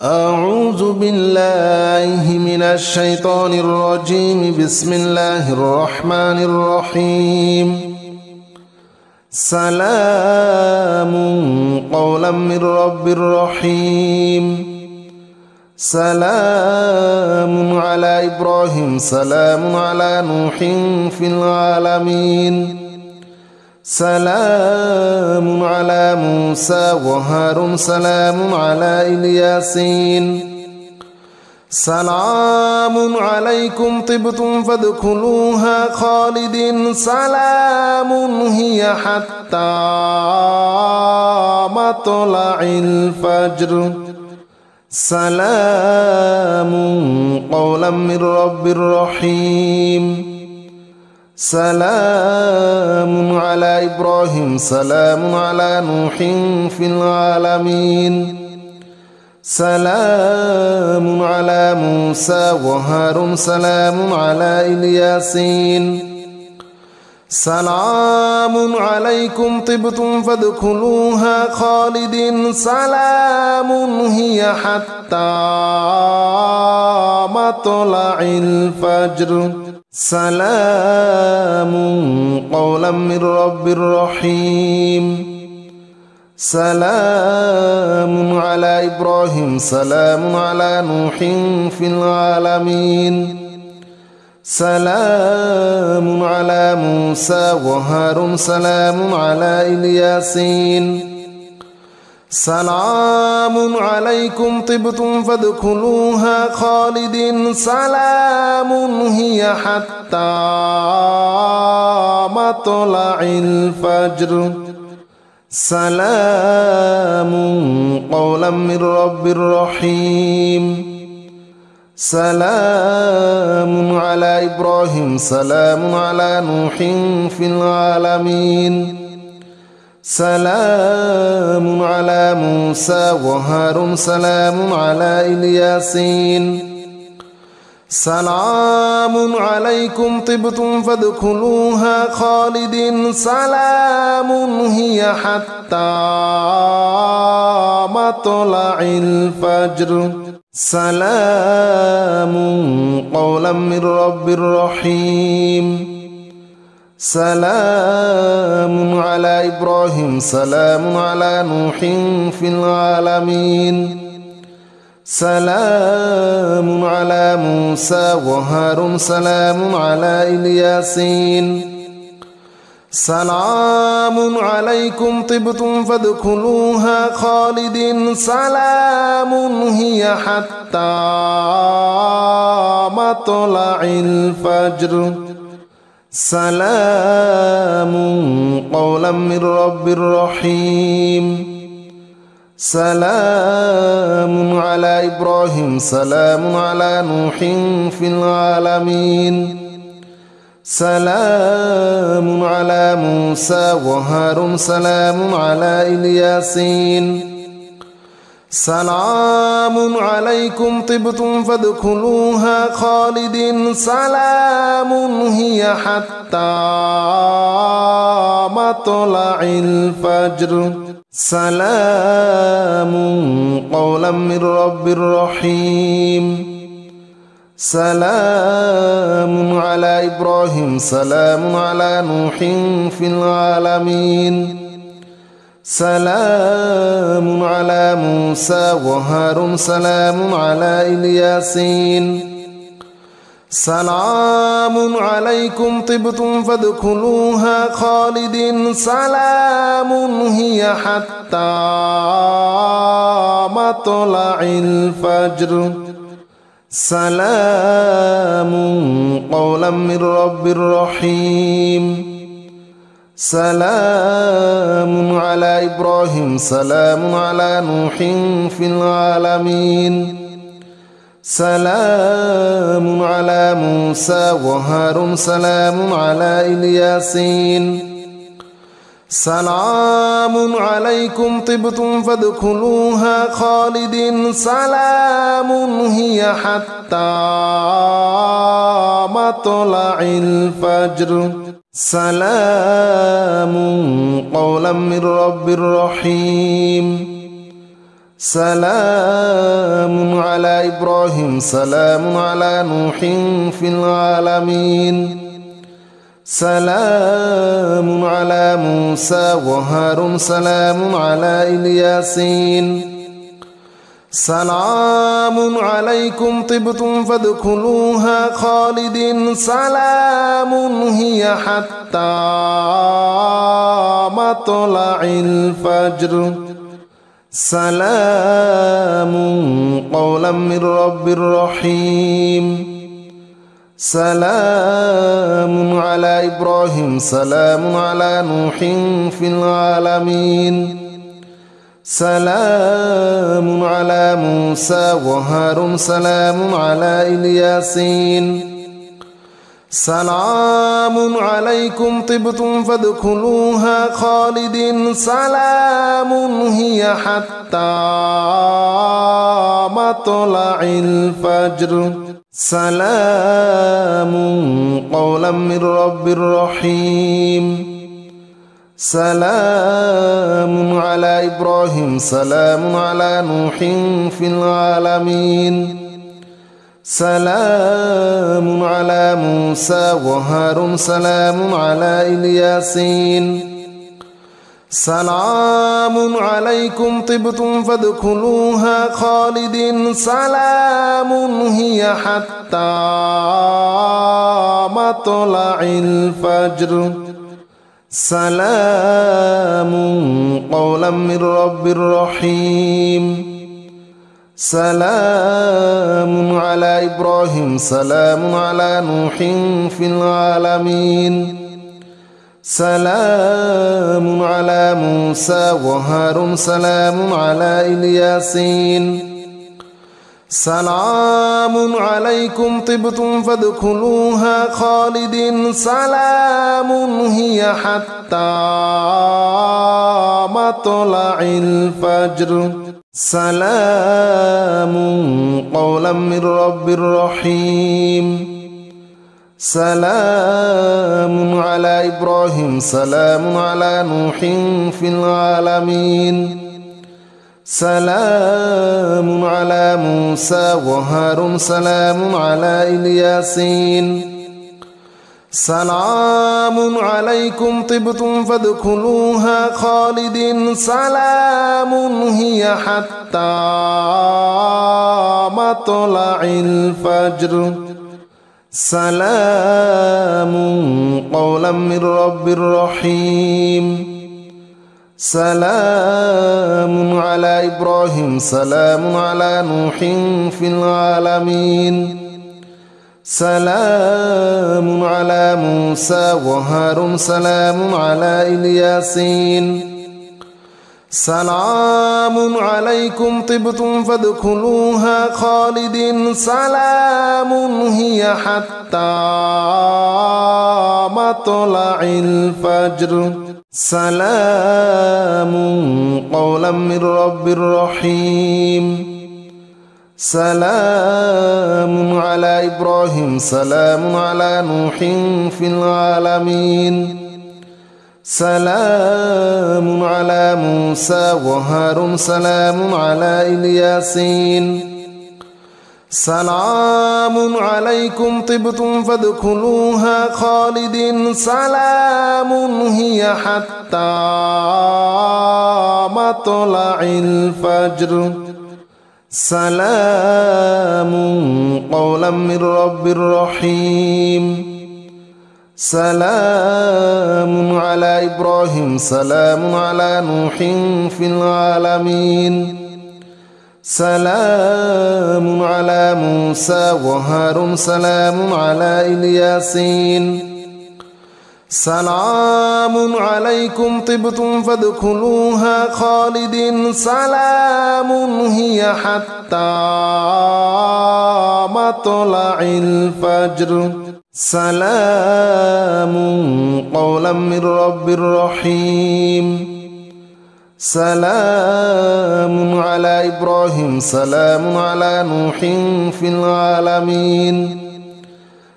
أعوذ بالله من الشيطان الرجيم. بسم الله الرحمن الرحيم. سلام قولا من رب رحيم. سلام على إبراهيم. سلام على نوح في العالمين. سلام على موسى وهارون. سلام على الياسين. سلام عليكم طبتم فادخلوها خالدين. سلام هي حتى مطلع الفجر. سلام قولا من رب رحيم. سلام على إبراهيم. سلام على نوح في العالمين. سلام على موسى وهارون. سلام على الياسين. سلام عليكم طبتم فادخلوها خالدين. سلام هي حتى مطلع الفجر. سلام قولا من رب رحيم. سلام على إبراهيم. سلام على نوح في العالمين. سلام على موسى وهارون. سلام على الياسين. سلام عليكم طبتم فادخلوها خالدين. سلام هي حتى مطلع الفجر. سلام قولا من رب رحيم. سلام على إبراهيم. سلام على نوح في العالمين. سلام على موسى وهارون. سلام على الياسين. سلام عليكم طبتم فادخلوها خالدين. سلام هي حتى مطلع الفجر. سلام قولا من رب رحيم. سلام على إبراهيم. سلام على نوح في العالمين. سلام على موسى وهارون. سلام على الياسين. سلام عليكم طبتم فادخلوها خالدين. سلام هي حتى مطلع الفجر. سلام قولا من رب رحيم. سلام على إبراهيم. سلام على نوح في العالمين. سلام على موسى وهارون. سلام على الياسين. سلام عليكم طبتم فادخلوها خالدين. سلام هي حتى مطلع الفجر. سلام قولا من رب رحيم. سلام على إبراهيم. سلام على نوح في العالمين. سلام على موسى وهارون. سلام على الياسين. سلام عليكم طبتم فادخلوها خالدين. سلام هي حتى مطلع الفجر. سلام قولا من رب رحيم. سلام على إبراهيم. سلام على نوح في العالمين. سلام على موسى وهارون. سلام على الياسين. سلام عليكم طبتم فادخلوها خالدين. سلام هي حتى مطلع الفجر. سلام قولا من رب رحيم. سلام إبراهيم سلام على نوح في العالمين سلام على موسى وهارون سلام على الياسين سلام عليكم طبتم فادخلوها خالدين سلام هي حتى مطلع الفجر سلام قولا من رب رحيم سلام على إبراهيم سلام على نوح في العالمين سلام على موسى وهارون سلام على الياسين سلام عليكم طبتم فادخلوها خالدين سلام هي حتى مطلع الفجر سلام قولا من رب رحيم سلام على إبراهيم سلام على نوح في العالمين سلام على موسى وهارون سلام على الياسين سلام عليكم طبتم فادخلوها خالدين سلام هي حتى مطلع الفجر سلام قولا من رب رحيم سلام على إبراهيم سلام على نوح في العالمين سلام على موسى وهارون سلام على الياسين سلام عليكم طبتم فادخلوها خالدين سلام هي حتى مطلع الفجر سلام قولا من رب رحيم سلام على إبراهيم سلام على نوح في العالمين سلام على موسى وهارون سلام على الياسين سلام عليكم طبتم فادخلوها خالدين سلام هي حتى مطلع الفجر سلام قولا من رب رحيم سلام على إبراهيم سلام على نوح في العالمين سلام على موسى وهارون سلام على الياسين سلام عليكم طبتم فادخلوها خالدين سلام هي حتى مطلع الفجر سلام قولا من رب رحيم سلام على إبراهيم سلام على نوح في العالمين سلام على موسى وهارون سلام على الياسين سلام عليكم طبتم فادخلوها خالدين سلام هي حتى مطلع الفجر سلام قولا من رب رحيم سلام على إبراهيم سلام على نوح في العالمين سلام على موسى وهارون سلام على الياسين سلام عليكم طبتم فادخلوها خالدين سلام هي حتى مطلع الفجر سلام قولا من رب رحيم سلام على إبراهيم سلام على نوح في العالمين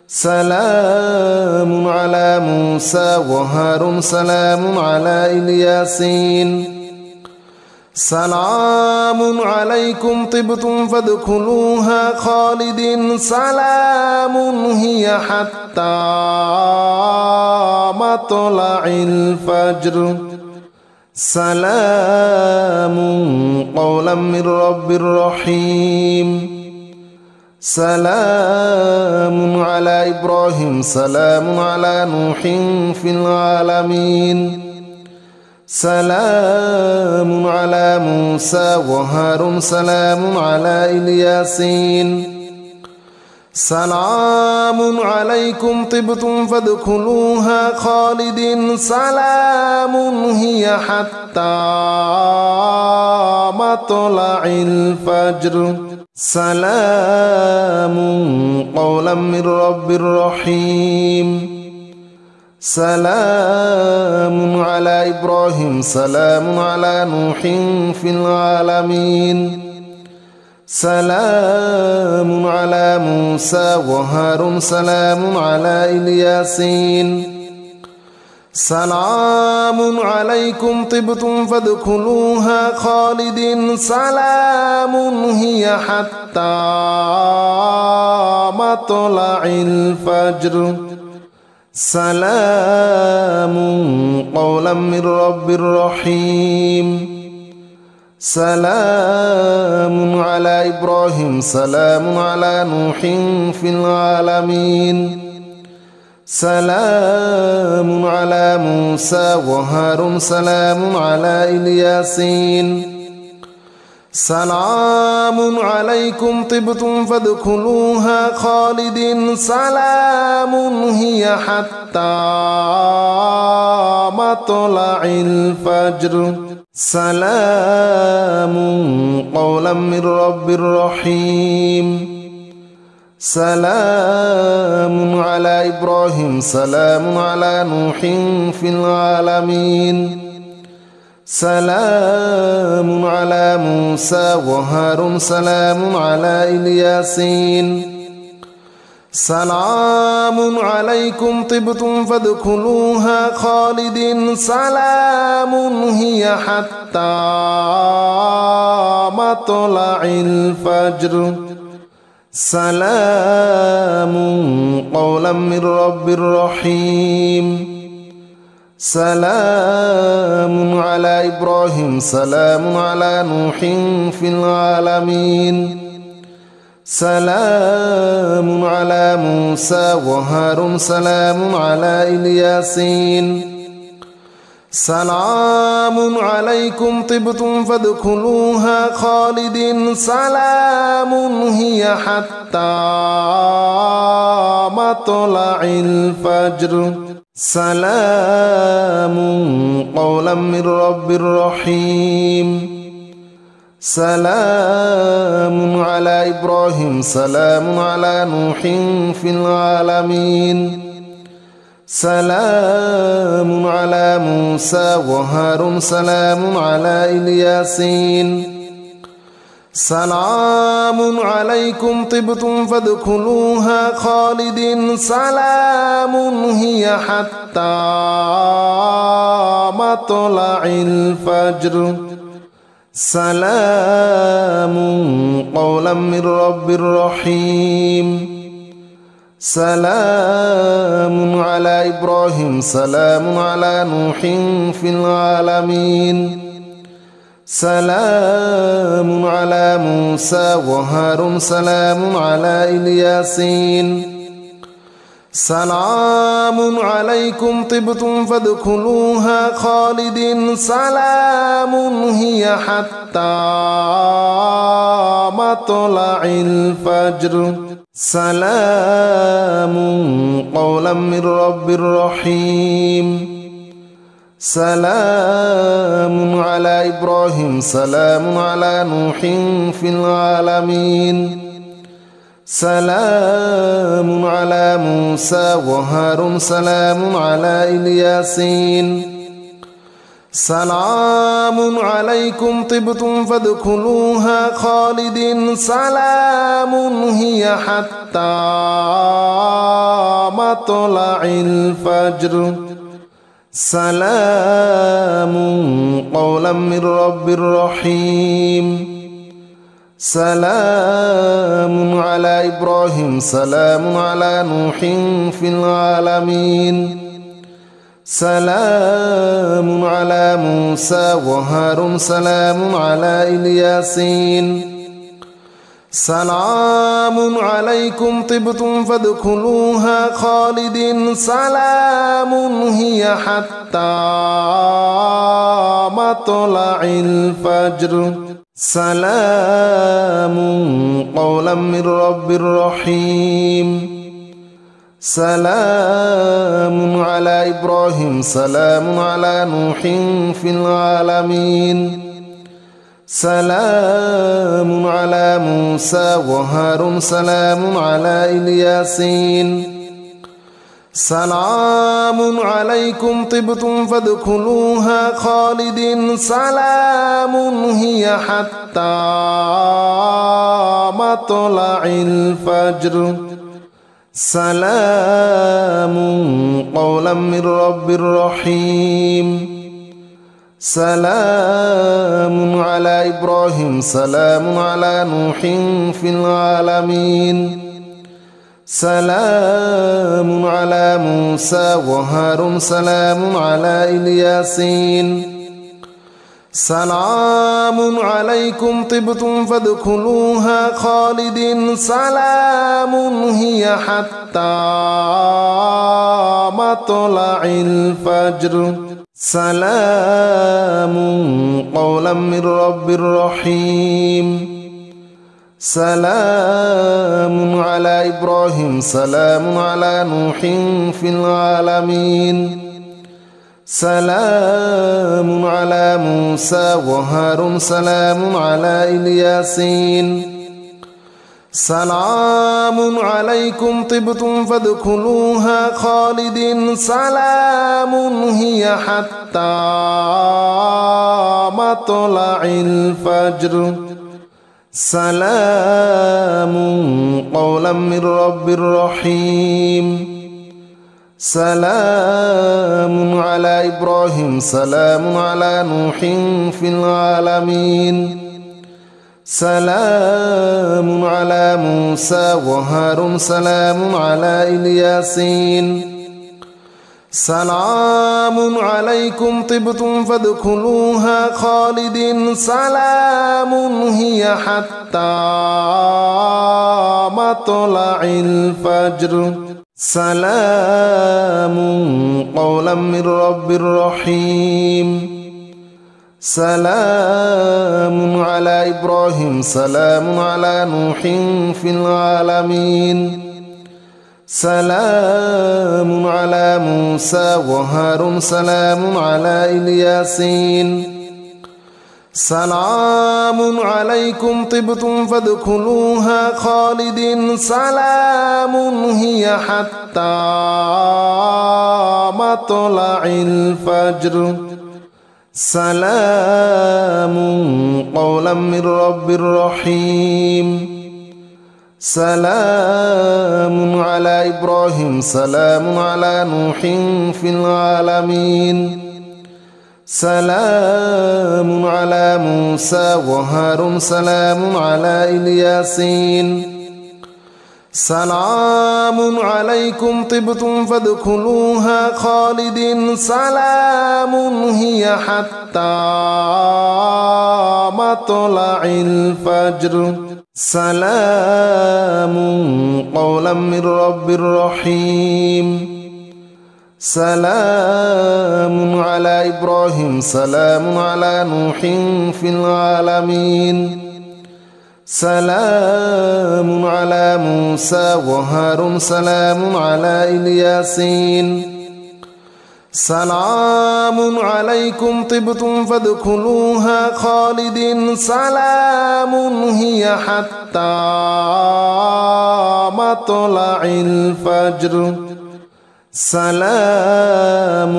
سلام على موسى وهارون سلام على الياسين سلام عليكم طبتم فادخلوها خالدين سلام هي حتى مطلع الفجر سلام قولا من رب رحيم سلام على إبراهيم سلام على نوح في العالمين سلام على موسى وهارون سلام على الياسين سلام عليكم طبتم فادخلوها خالدين سلام هي حتى مطلع الفجر سلام قولا من رب رحيم سلام على إبراهيم سلام على نوح في العالمين سلام على موسى وهارون سلام على الياسين سلام عليكم طبتم فادخلوها خالدين سلام هي حتى مطلع الفجر سلام قولا من رب رحيم سلام على إبراهيم سلام على نوح في العالمين سلام على موسى وهارون سلام على الياسين سلام عليكم طبتم فادخلوها خالدين سلام هي حتى مطلع الفجر سلام قولا من رب رحيم سلام على إبراهيم سلام على نوح في العالمين سلام على موسى وهارون سلام على الياسين سلام عليكم طبتم فادخلوها خالدين سلام هي حتى مطلع الفجر سلام قولا من رب رحيم سلام على إبراهيم سلام على نوح في العالمين سلام على موسى وهارون سلام على الياسين سلام عليكم طبتم فادخلوها خالدين سلام هي حتى مطلع الفجر سلام قولا من رب رحيم سلام على إبراهيم سلام على نوح في العالمين سلام على موسى وهارون سلام على الياسين سلام عليكم طبتم فادخلوها خالدين سلام هي حتى مطلع الفجر سلام قولا من رب رحيم سلام على إبراهيم سلام على نوح في العالمين سلام على موسى وهارون سلام على الياسين سلام عليكم طبتم فادخلوها خالدين سلام هي حتى مطلع الفجر سلام قولا من رب رحيم سلام على إبراهيم سلام على نوح في العالمين سلام على موسى وهارون سلام على الياسين سلام عليكم طبتم فادخلوها خالدين سلام هي حتى مطلع الفجر سلام قولا من رب رحيم سلام على إبراهيم سلام على نوح في العالمين سلام على موسى وهارون سلام على الياسين سلام عليكم طبتم فادخلوها خالدين سلام هي حتى مطلع الفجر سلام قولا من رب رحيم سلام على إبراهيم سلام على نوح في العالمين سلام على موسى وهارون سلام على الياسين سلام عليكم طبتم فادخلوها خالدين سلام هي حتى مطلع الفجر سلام قولا من رب رحيم سلام على إبراهيم سلام على نوح في العالمين سلام على موسى وهارون سلام على الياسين سلام عليكم طبتم فادخلوها خالدين سلام هي حتى مطلع الفجر سلام قولا من رب رحيم سلام على إبراهيم سلام على نوح في العالمين سلام على موسى وهارون سلام على الياسين سلام عليكم طبتم فادخلوها خالدين سلام هي حتى مطلع الفجر سلام قولا من رب رحيم سلام على إبراهيم سلام على نوح في العالمين سلام على موسى وهارون سلام على الياسين سلام عليكم طبتم فادخلوها خالدين سلام هي حتى مطلع الفجر سلام قولا من رب رحيم سلام على إبراهيم سلام على نوح في العالمين سلام على موسى وهارون سلام على الياسين سلام عليكم طبتم فادخلوها خالدين سلام هي حتى مطلع الفجر سلام قولا من رب رحيم سلام على إبراهيم سلام على نوح في العالمين سلام على موسى وهارون سلام على الياسين سلام عليكم طبتم فادخلوها خالدين سلام هي حتى مطلع الفجر سلام قولا من رب رحيم سلام على إبراهيم سلام على نوح في العالمين سلام على موسى وهارون سلام على الياسين سلام عليكم طبتم فادخلوها خالدين سلام هي حتى مطلع الفجر سلام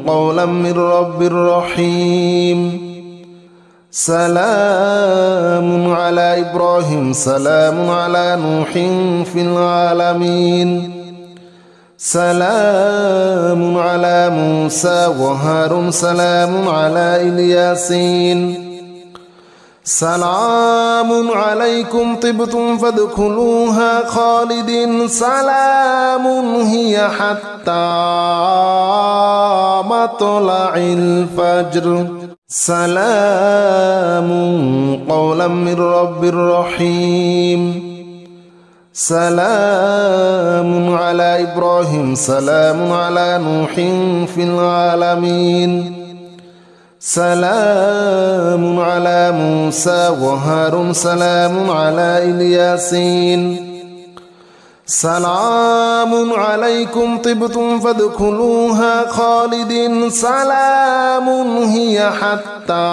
قولا من رب رحيم سلام على إبراهيم سلام على نوح في العالمين سلام على موسى وهارون سلام على الياسين سلام عليكم طبتم فادخلوها خالدين سلام هي حتى مطلع الفجر سلام قولا من رب رحيم سلام على إبراهيم سلام على نوح في العالمين سلام على موسى وهارون سلام على الياسين سلام عليكم طبتم فادخلوها خالدين سلام هي حتى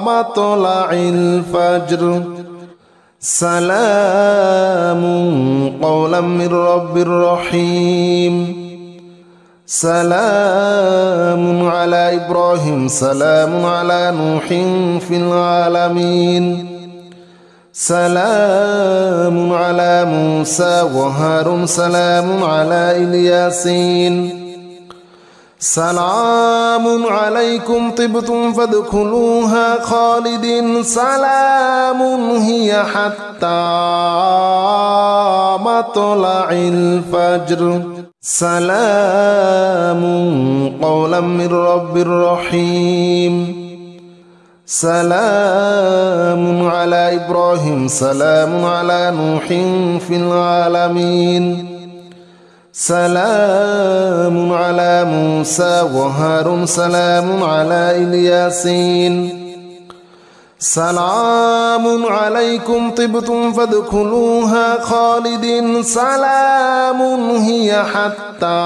مطلع الفجر سلام قولا من رب رحيم سلام على إبراهيم سلام على نوح في العالمين سلام على موسى وهارون سلام على الياسين سلام عليكم طبتم فادخلوها خالدين سلام هي حتى مطلع الفجر سلام قولا من رب رحيم سلام على إبراهيم سلام على نوح في العالمين سلام على موسى وهارون سلام على الياسين سلام عليكم طبتم فادخلوها خالدين سلام هي حتى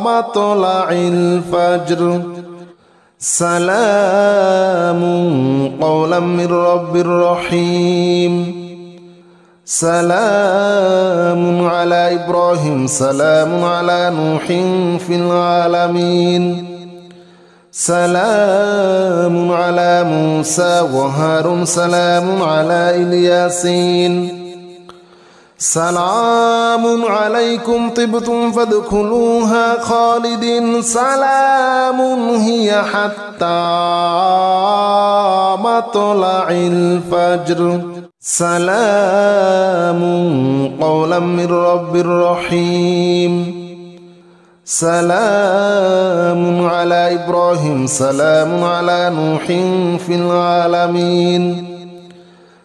مطلع الفجر سلام قولا من رب رحيم سلام على إبراهيم سلام على نوح في العالمين سلام على موسى وهارون سلام على الياسين سلام عليكم طبتم فادخلوها خالدين سلام هي حتى مطلع الفجر سلام قولا من رب رحيم سلام على إبراهيم سلام على نوح في العالمين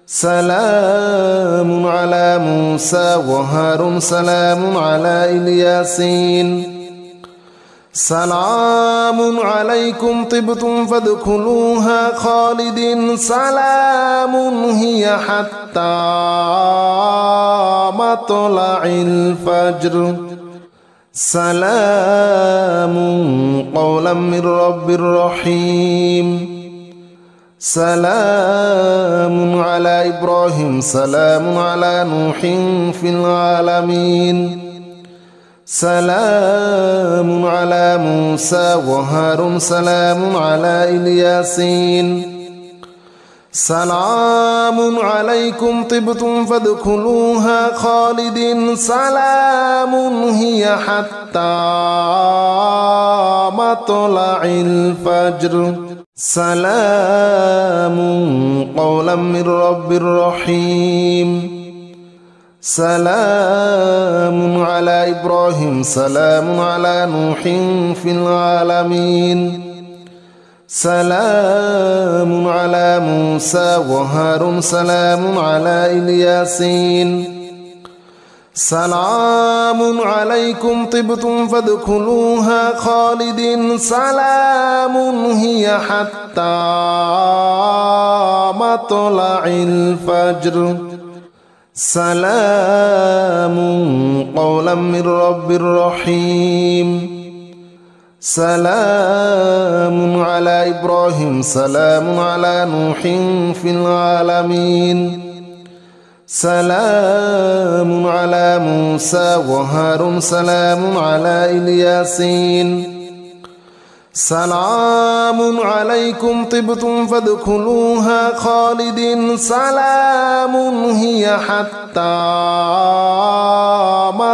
سلام على موسى وهارون سلام على الياسين سلام عليكم طبتم فادخلوها خالدين سلام هي حتى مطلع الفجر سلام قولا من رب رحيم سلام على إبراهيم سلام على نوح في العالمين سلام على موسى وهارون سلام على الياسين سلام عليكم طبتم فادخلوها خالدين سلام هي حتى مطلع الفجر سلام قولا من رب رحيم سلام على إبراهيم سلام على نوح في العالمين سلام على موسى وهارون سلام على الياسين سلام عليكم طبتم فادخلوها خالدين سلام هي حتى مطلع الفجر سلام قولا من رب رحيم سلام على إبراهيم سلام على نوح في العالمين سلام على موسى وهارون سلام على الياسين سلام عليكم طبتم فادخلوها خالدين سلام هي حتى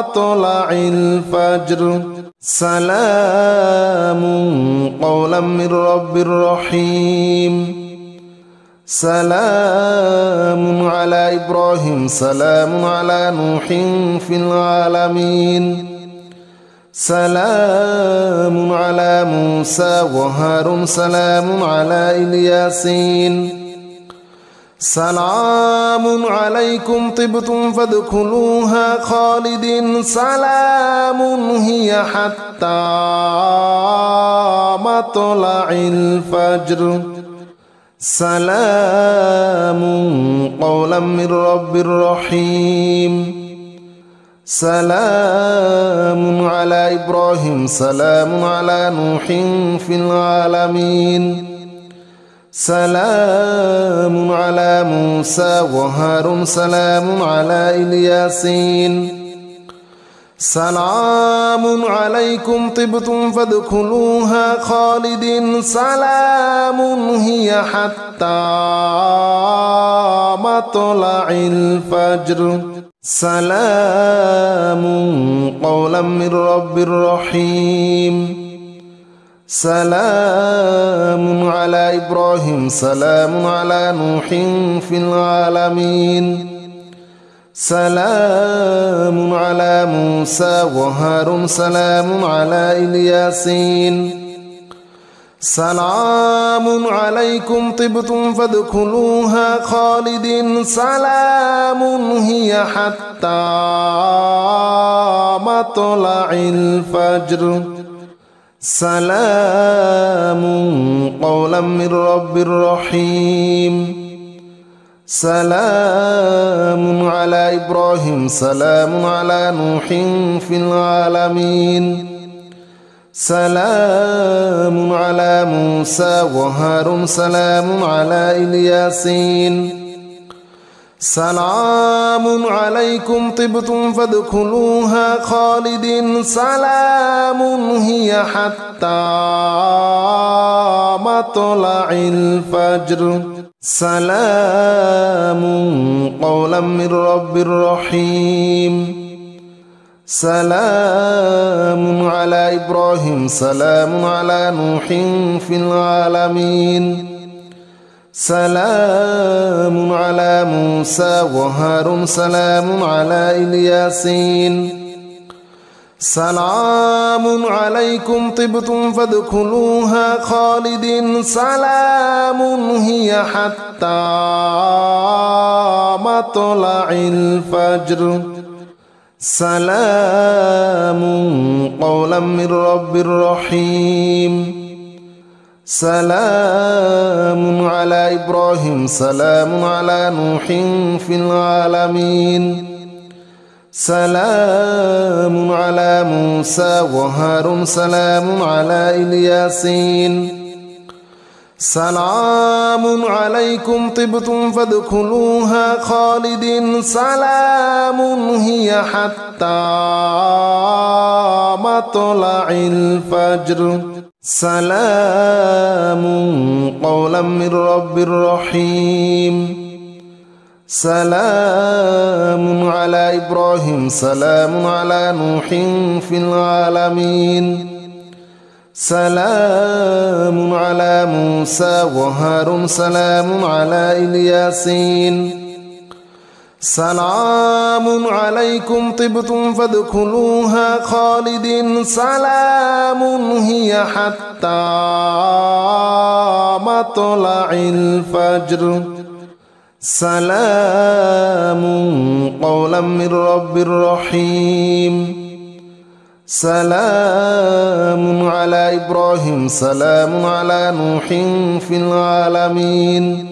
مطلع الفجر سلام قولا من رب رحيم سلام على إبراهيم سلام على نوح في العالمين سلام على موسى وهارون سلام على الياسين سلام عليكم طبتم فادخلوها خالدين سلام هي حتى مطلع الفجر سلام قولا من رب رحيم سلام على إبراهيم سلام على نوح في العالمين سلام على موسى وهارون سلام على الياسين سلام عليكم طبتم فادخلوها خالدين سلام هي حتى مطلع الفجر سلام قولا من رب رحيم سلام على إبراهيم سلام على نوح في العالمين سلام على موسى وهارون سلام على الياسين سلام عليكم طبتم فادخلوها خالدين سلام هي حتى مطلع الفجر سلام قولا من رب رحيم سلام على إبراهيم سلام على نوح في العالمين سلام على موسى وهارون سلام على الياسين سلام عليكم طبتم فادخلوها خالدين سلام هي حتى مطلع الفجر سلام قولا من رب رحيم سلام على إبراهيم سلام على نوح في العالمين سلام على موسى وهارون سلام على الياسين سلام عليكم طبتم فادخلوها خالدين سلام هي حتى مطلع الفجر سلام قولا من رب رحيم سلام على إبراهيم سلام على نوح في العالمين سلام على موسى وهارون سلام على الياسين سلام عليكم طبتم فادخلوها خالدين سلام هي حتى مطلع الفجر سلام قولا من رب رحيم سلام على إبراهيم سلام على نوح في العالمين سلام على موسى وهارون سلام على الياسين سلام عليكم طبتم فادخلوها خالدين سلام هي حتى مطلع الفجر سلام قولا من رب رحيم سلام على إبراهيم سلام على نوح في العالمين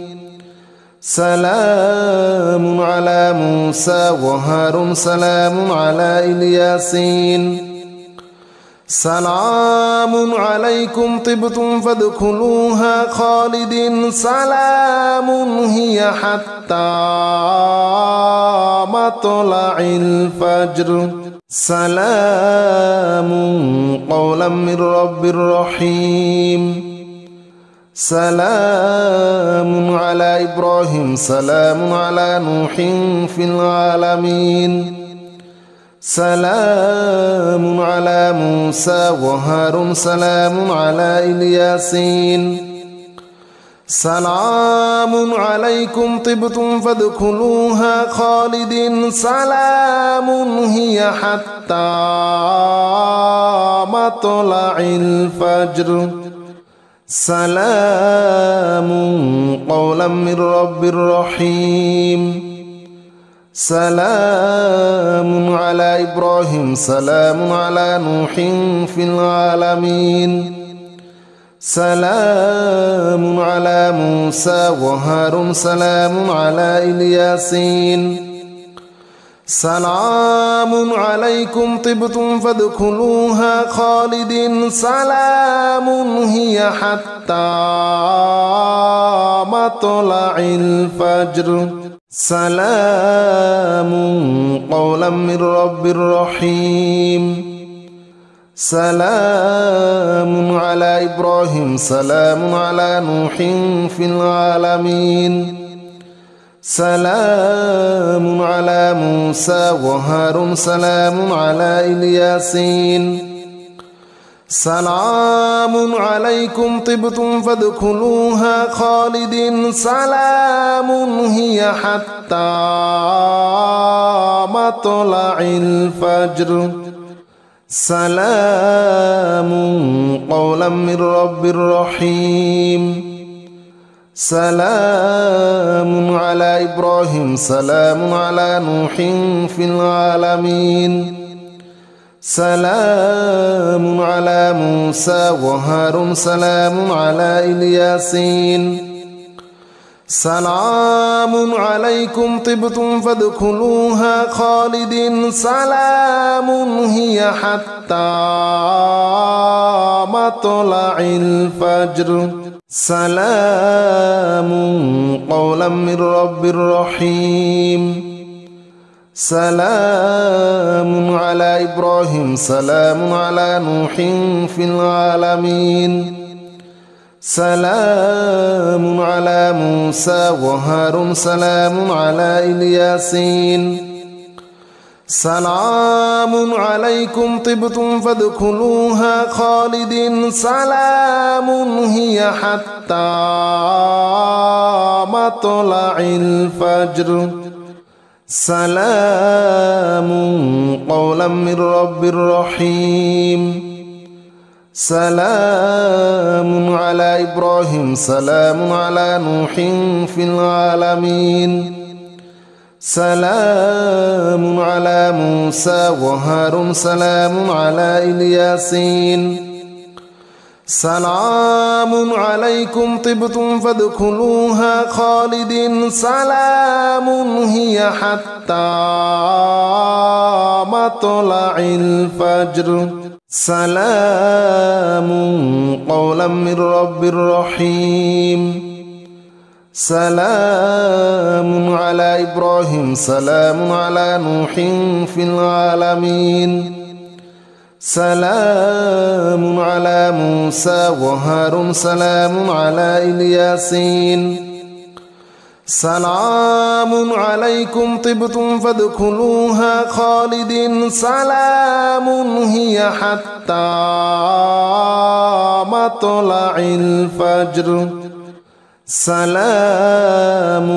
سلام على موسى وهارون سلام على الياسين سلام عليكم طبتم فادخلوها خالدين سلام هي حتى مطلع الفجر سلام قولا من رب رحيم سلام على إبراهيم سلام على نوح في العالمين سلام على موسى وهارون سلام على الياسين سلام عليكم طبتم فادخلوها خالدين سلام هي حتى مطلع الفجر سلام قولا من رب رحيم سلام على إبراهيم سلام على نوح في العالمين سلام على موسى وهارون سلام على الياسين سلام عليكم طبتم فادخلوها خالدين سلام هي حتى مطلع الفجر سلام قولا من رب رحيم سلام على إبراهيم سلام على نوح في العالمين سلام على موسى وهارون سلام على الياسين سلام عليكم طبتم فادخلوها خالدين سلام هي حتى مطلع الفجر سلام قولا من رب رحيم سلام على إبراهيم سلام على نوح في العالمين سلام على موسى وهارون سلام على الياسين سلام عليكم طبتم فادخلوها خالدين سلام هي حتى مطلع الفجر سلام قولا من رب رحيم سلام على إبراهيم سلام على نوح في العالمين سلام على موسى وهارون سلام على الياسين سلام عليكم طبتم فادخلوها خالدين سلام هي حتى مطلع الفجر سلام قولا من رب رحيم سلام على إبراهيم سلام على نوح في العالمين سلام على موسى وهارون سلام على الياسين سلام عليكم طبتم فادخلوها خالدين سلام هي حتى مطلع الفجر سلام قولا من رب رحيم سلام على إبراهيم سلام على نوح في العالمين سلام على موسى وهارون سلام على الياسين سلام عليكم طبتم فادخلوها خالدين سلام هي حتى مطلع الفجر سلام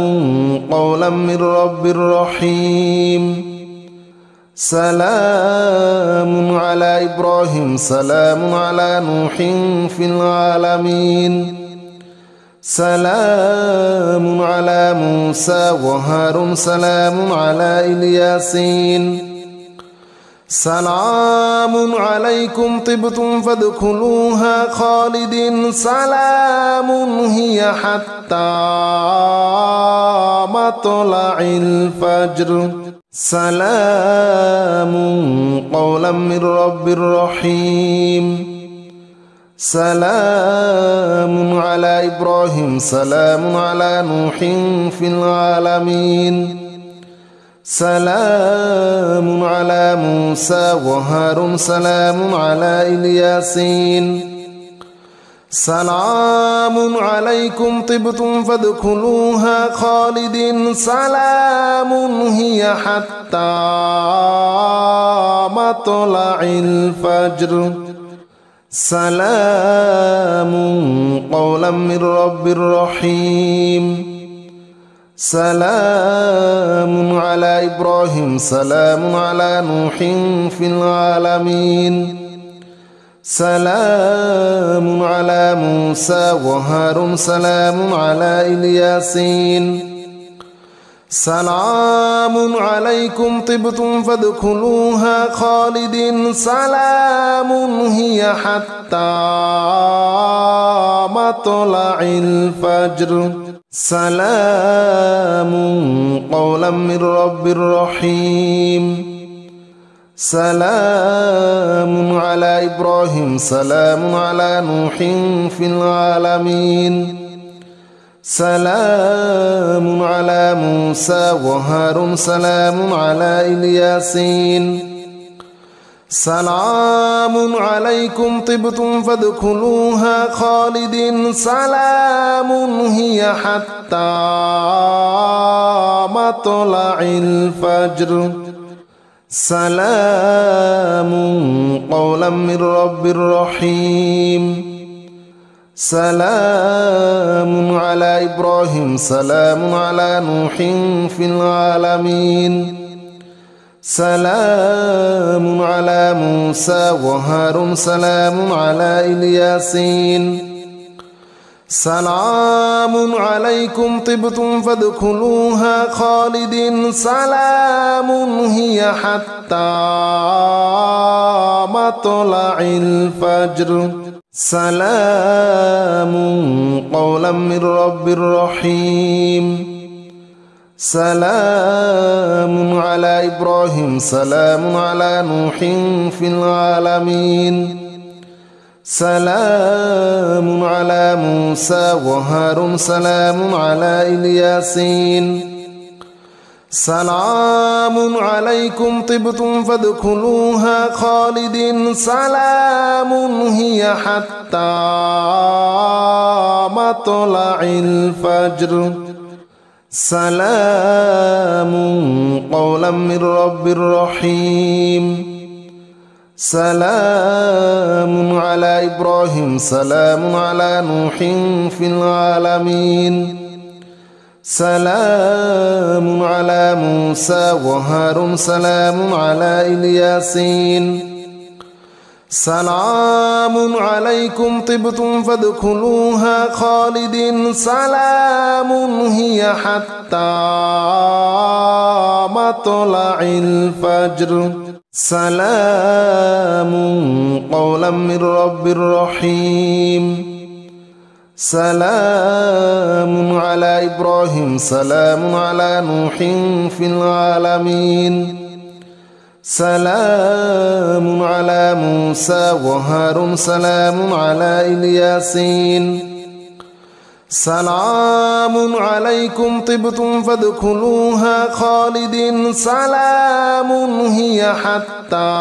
قولا من رب رحيم سلام على إبراهيم سلام على نوح في العالمين سلام على موسى وهارون سلام على الياسين سلام عليكم طبتم فادخلوها خالدين سلام هي حتى مطلع الفجر سلام قولا من رب رحيم سلام على إبراهيم سلام على نوح في العالمين سلام على موسى وهارون سلام على الياسين سلام عليكم طبتم فادخلوها خالدين سلام هي حتى مطلع الفجر سلام قولا من رب رحيم سلام على إبراهيم سلام على نوح في العالمين سلام على موسى وهارون سلام على الياسين سلام عليكم طبتم فادخلوها خالدين سلام هي حتى مطلع الفجر سلام قولا من رب رحيم سلام على إبراهيم سلام على نوح في العالمين سلام على موسى وهارون سلام على الياسين سلام عليكم طبتم فادخلوها خالدين سلام هي حتى مطلع الفجر سلام قولا من رب رحيم سلام على إبراهيم سلام على نوح في العالمين سلام على موسى وهارون سلام على الياسين سلام عليكم طبتم فادخلوها خالدين سلام هي حتى مطلع الفجر سلام قولا من رب رحيم سلام على إبراهيم سلام على نوح في العالمين سلام على موسى وهارون سلام على الياسين سلام عليكم طبتم فادخلوها خالدين سلام هي حتى مطلع الفجر سلام قولا من رب رحيم سلام على إبراهيم سلام على نوح في العالمين سلام على موسى وهارون سلام على الياسين سلام عليكم طبتم فادخلوها خالدين سلام هي حتى مطلع الفجر سلام قولا من رب رحيم سلام على إبراهيم سلام على نوح في العالمين سلام على موسى وهارون سلام على الياسين سلام عليكم طبتم فادخلوها خالدين سلام هي حتى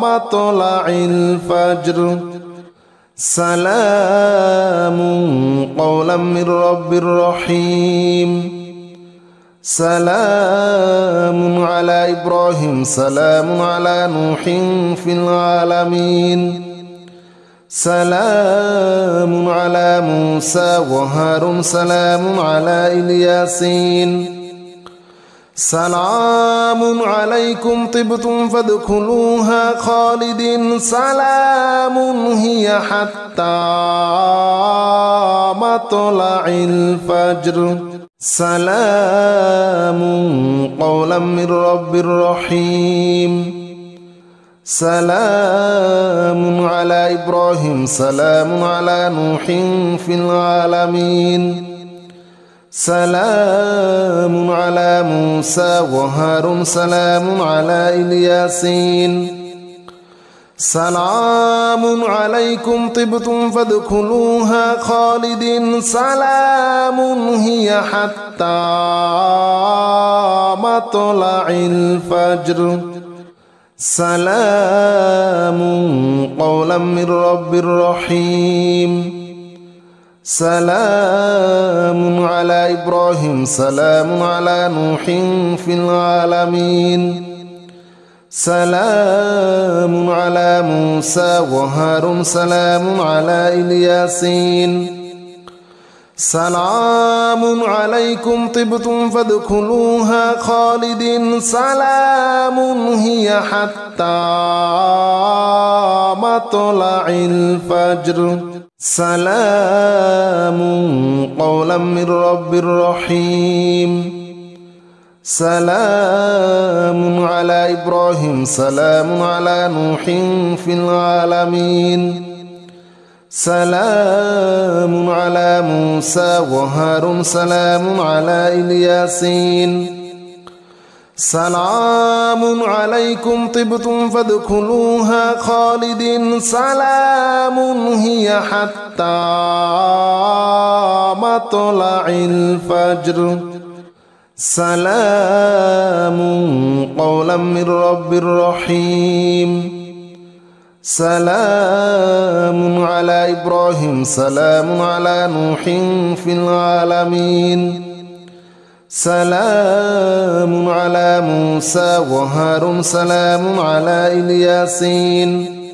مطلع الفجر سلام قولا من رب رحيم سلام على إبراهيم سلام على نوح في العالمين سلام على موسى وهارون سلام على الياسين سلام عليكم طبتم فادخلوها خالدين سلام هي حتى مطلع الفجر سلام قولا من رب رحيم سلام على إبراهيم سلام على نوح في العالمين سلام على موسى وهارون سلام على الياسين سلام عليكم طبتم فادخلوها خالدين سلام هي حتى مطلع الفجر سلام قولا من رب رحيم سلام على إبراهيم سلام على نوح في العالمين سلام على موسى وهارون سلام على الياسين سلام عليكم طبتم فادخلوها خالدين سلام هي حتى مطلع الفجر سلام قولا من رب رحيم سلام على إبراهيم سلام على نوح في العالمين سلام على موسى وهارون سلام على الياسين سلام عليكم طبتم فادخلوها خالدين سلام هي حتى مطلع الفجر سلام قولا من رب رحيم سلام على إبراهيم سلام على نوح في العالمين سلام على موسى وهارون سلام على الياسين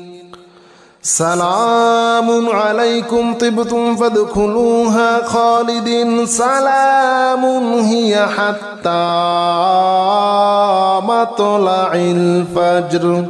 سلام عليكم طبتم فادخلوها خالدين سلام هي حتى مطلع الفجر